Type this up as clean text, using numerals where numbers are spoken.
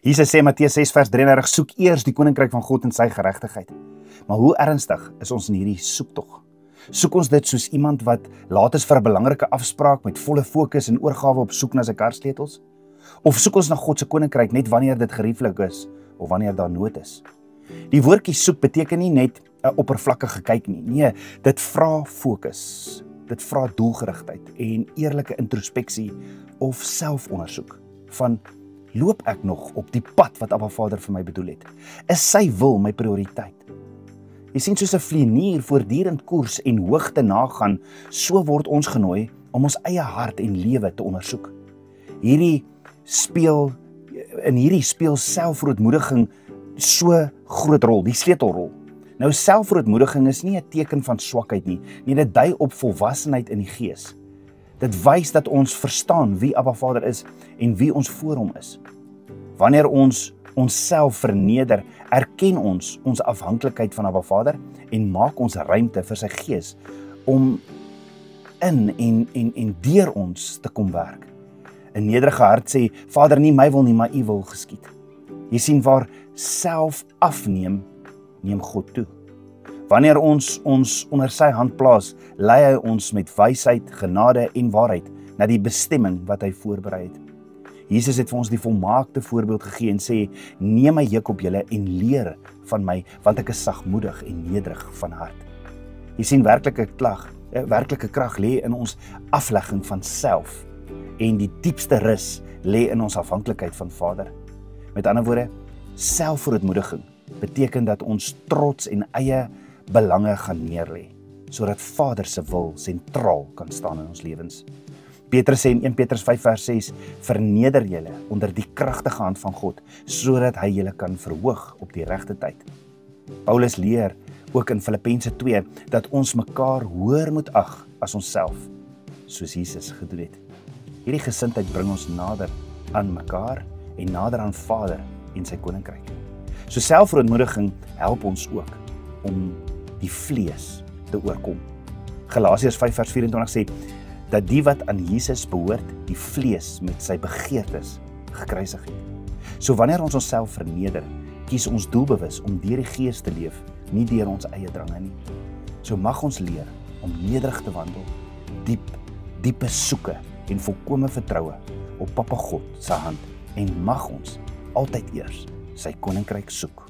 Jesus sê Matteus 6 vers 33, soek eers die koninkryk van God en sy geregtigheid. Maar hoe ernstig is ons in hierdie soektog? Soek ons dit soos iemand wat laat is vir 'n belangrike afspraak met volle fokus en oorgawe op soek na sy karsleutels? Of soek ons na God se koninkryk net wanneer dit gerieflik is of wanneer daar nood is? Die woordjie soek beteken nie net 'n oppervlakkige kyk nie. Nee, dit vra fokus. Dit vra doelgerigtheid en eerlike introspeksie of selfondersoek van loop ek nog op die pad wat Abba Vader vir my bedoel het? Is sy wil my prioriteit? Jy sien, soos 'n vlienier voortdurend koers en hoogte nagaan, so word ons genooi om ons eie hart en lewe te ondersoek. In hierdie speel selfverootmoediging so groot rol, die sleutelrol. Nou, selfverootmoediging is nie 'n teken van swakheid nie, dit dui op volwassenheid in die gees. Dit wys dat ons verstaan wie Abba Vader is en wie ons voor hom is. Wanneer ons onsself verneder, erken ons afhanklikheid van Abba Vader en maak ons ruimte vir sy gees om in en deur ons te kom werk. 'n nederige hart sê, Vader, nie my wil nie, maar u wil geskied. Jy sien, waar self afneem, neem God toe. Wanneer ons onder sy hand plaas, lei hy ons met wysheid, genade en waarheid na die bestemming wat hy voorberei het. Jesus het vir ons die volmaakte voorbeeld gegee en sê, neem my juk op julle en leer van my, want ek is sagmoedig en nederig van hart. Jy sien, werklike krag lê in ons aflegging van self en die diepste rus lê in ons afhanklikheid van Vader. Met ander woorde, selfverootmoediging beteken dat ons trots en eie belange gaan neerlê, sodat Vader se wil sentraal kan staan in ons lewens. Petrus sê in 1 Petrus 5 vers 6, verneder julle onder die kragtige hand van God, sodat hy julle kan verhoog op die regte tyd. Paulus leer ook in Filippense 2, dat ons mekaar hoër moet ag as onsself, soos Jesus gedoen het. Hierdie gesindheid bring ons nader aan mekaar en nader aan Vader en sy koninkryk. So selfverootmoediging help ons ook om die vlees te oorkom. Galasiërs 5 vers 24 sê, dat die wat aan Jesus behoort, die vlees met sy begeertes gekruisig het. So wanneer ons onsself verneder, kies ons doelbewus om deur die Gees te leef, nie deur ons eie drange nie. So mag ons leer om nederig te wandel, diepe soeke en volkome vertroue op Papa God se hand, en mag ons altyd eers sy koninkryk soek.